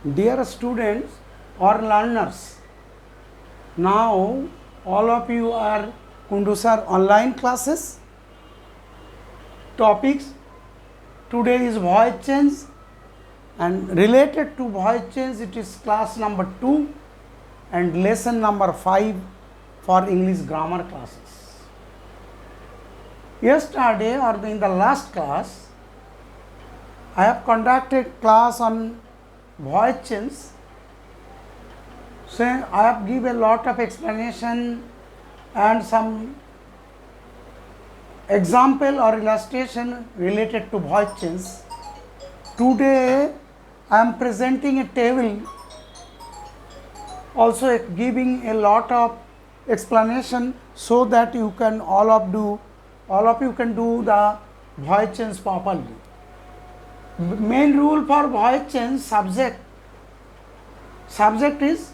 Dear students or learners, now all of you are Kundu sir online classes. Topics today is voice change, and related to voice change it is class number 2 and lesson number 5 for English grammar classes. Yesterday or in the last class I have conducted class on voice change. So I have given a lot of explanation and some example or illustration related to voice change. Today I am presenting a table, also giving a lot of explanation so that you can all of you can do the voice change properly. Main rule for voice change: subject is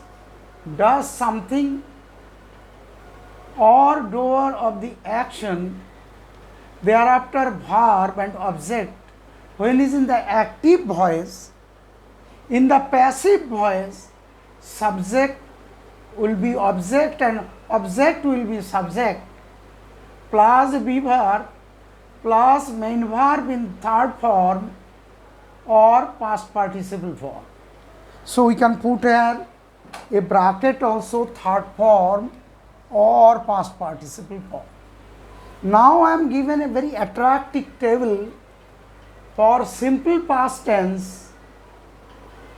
does something or doer of the action, thereafter verb and object. When is in the active voice, in the passive voice subject will be object and object will be subject plus be verb plus main verb in third form or past participle form. So we can put here a bracket also, third form or past participle form. Now I am given a very attractive table for simple past tense,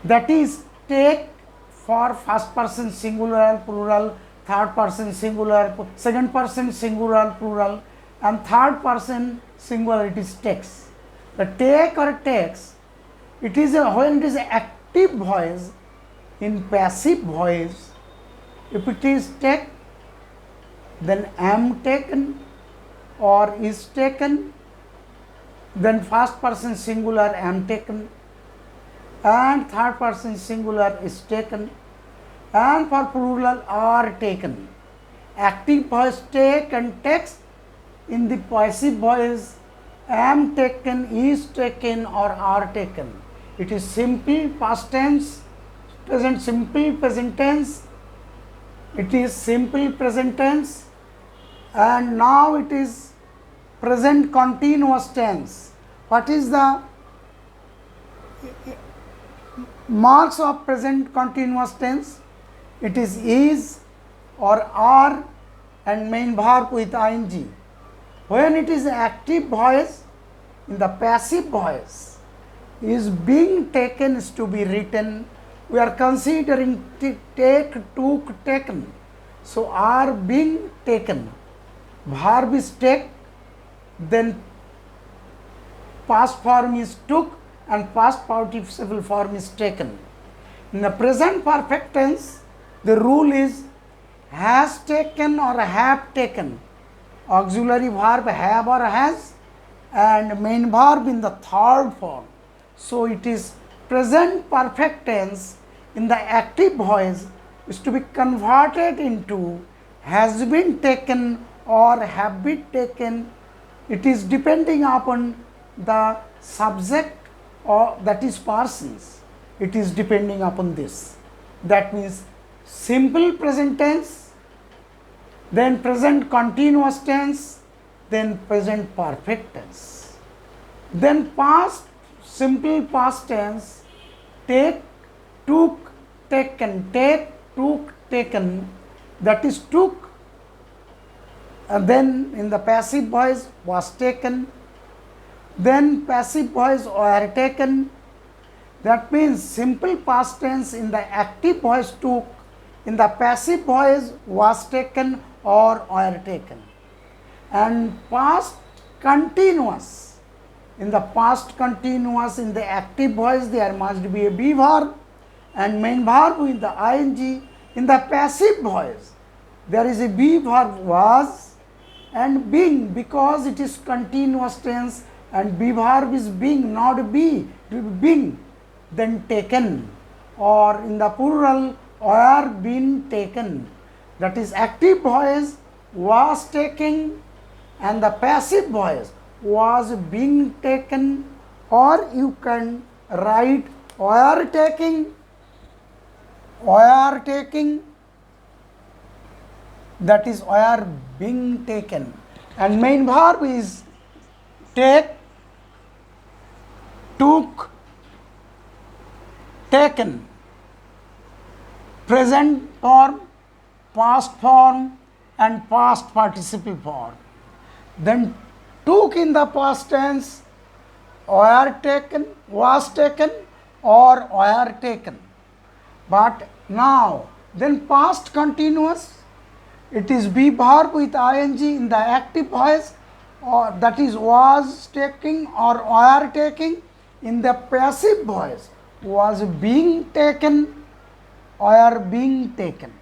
that is take for first person singular plural, third person singular, second person singular plural and third person singular, it is takes. The take or takes, it is when it is active voice. In passive voice, if it is take, then am taken or is taken, then first person singular am taken and third person singular is taken, and for plural are taken. Active voice take and takes. In the passive voice, am taken, is taken or are taken. It is simple past tense, present simple present tense, it is simple present tense, and now it is present continuous tense. What is the marks of present continuous tense? It is or are and main verb with ing. When it is active voice, in the passive voice, is being taken is to be written. We are considering take, took, taken. So are being taken. Verb is take, then past form is took and past participle form is taken. In the present perfect tense, the rule is has taken or have taken. Auxiliary verb have or has and main verb in the third form. So it is present perfect tense in the active voice is to be converted into has been taken or have been taken. It is depending upon the subject or that is persons. It is depending upon this. That means simple present tense, then present continuous tense, then present perfect tense. Then past simple past tense, take, took, taken, take, took, taken, that is took, and then in the passive voice was taken, then passive voice were taken. That means simple past tense in the active voice took, in the passive voice was taken or were taken. And past continuous, in the past continuous in the active voice there must be a be verb and main verb with the ing. In the passive voice there is a be verb was and being, because it is continuous tense and be verb is being, not be, it will be being, then taken, or in the plural or been taken. That is active voice was taking and the passive voice was being taken, or you can write were taking were taking, that is were being taken, and main verb is take, took, taken. Present form, past form and past participle form. Then took in the past tense, were taken, was taken or were taken. But now then past continuous, it is be verb with ing in the active voice, or that is was taking or were taking. In the passive voice, was being taken or being taken.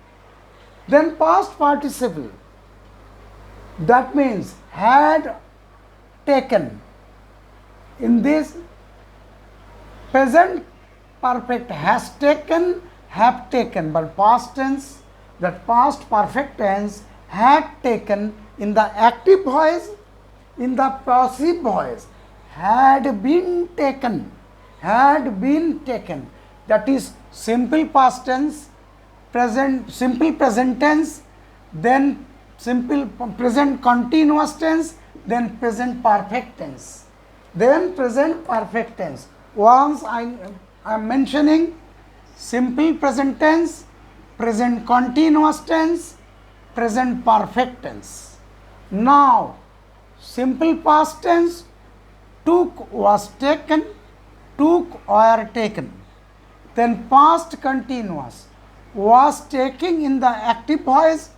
Then past participle, that means had taken. In this present perfect has taken, have taken, but past tense, that past perfect tense had taken in the active voice, in the passive voice had been taken, had been taken. That is simple past tense, present simple present tense, then simple present continuous tense, then present perfect tense, then present perfect tense. Once I am mentioning simple present tense, present continuous tense, present perfect tense. Now simple past tense, took, was taken, took, were taken. Then past continuous, was taking in the active voice,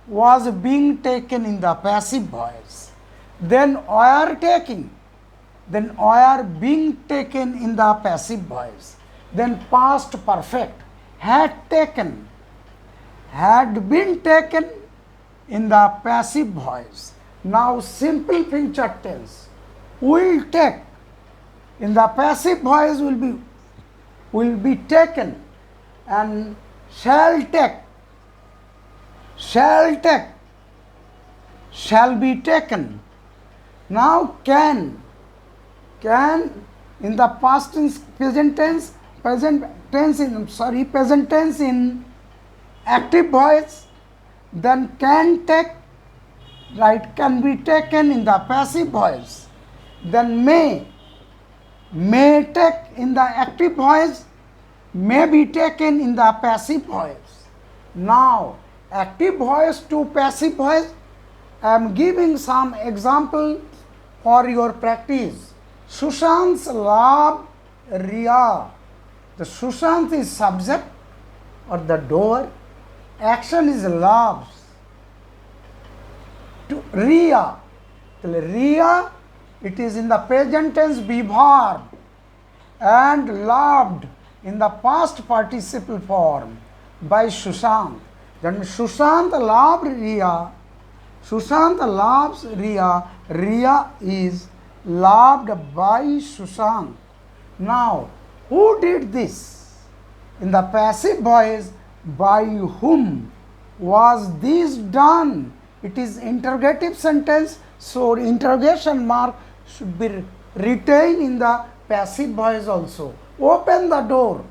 was being taken in the passive voice. Then were taking, then were being taken in the passive voice. Then past perfect, had taken, had been taken in the passive voice. Now simple future tense, will take, in the passive voice will be taken, and shall take, shall take, shall be taken. Now can in the past tense, present tense, present tense in active voice, then can take, right, can be taken in the passive voice. Then may take in the active voice, may be taken in the passive voice. Now active voice to passive voice, I am giving some example for your practice. Sushant's love Riya. The Sushant is subject or the door, action is loves. To Riya, Riya, it is in the present tense be verb, and loved in the past participle form by Sushant. Then Sushant loved Riya, Sushant loves Riya, Riya is loved by Sushant. Now, who did this? In the passive voice, by whom was this done? It is interrogative sentence, so interrogation mark should be retained in the passive voice also. Open the door.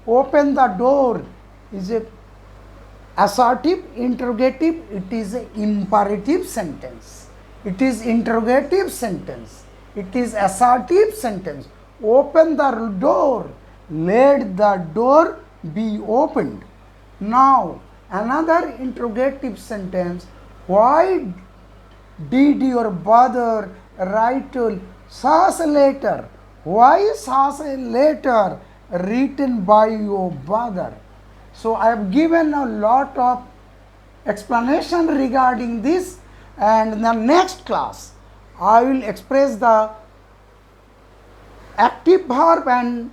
Open the door is a assertive, interrogative, it is a imperative sentence. It is interrogative sentence. It is assertive sentence. Open the door. Let the door be opened. Now another interrogative sentence. Why did your brother write such a letter? Why is such a letter written by your brother? So I have given a lot of explanation regarding this, and in the next class I will express the active verb and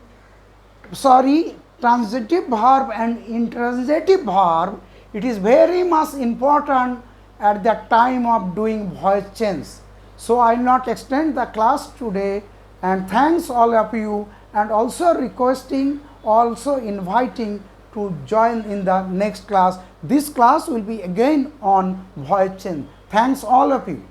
transitive verb and intransitive verb. It is very much important at the time of doing voice change. So I will not extend the class today, and thanks all of you, and also requesting, also inviting to join in the next class. This class will be again on voice change. Thanks all of you.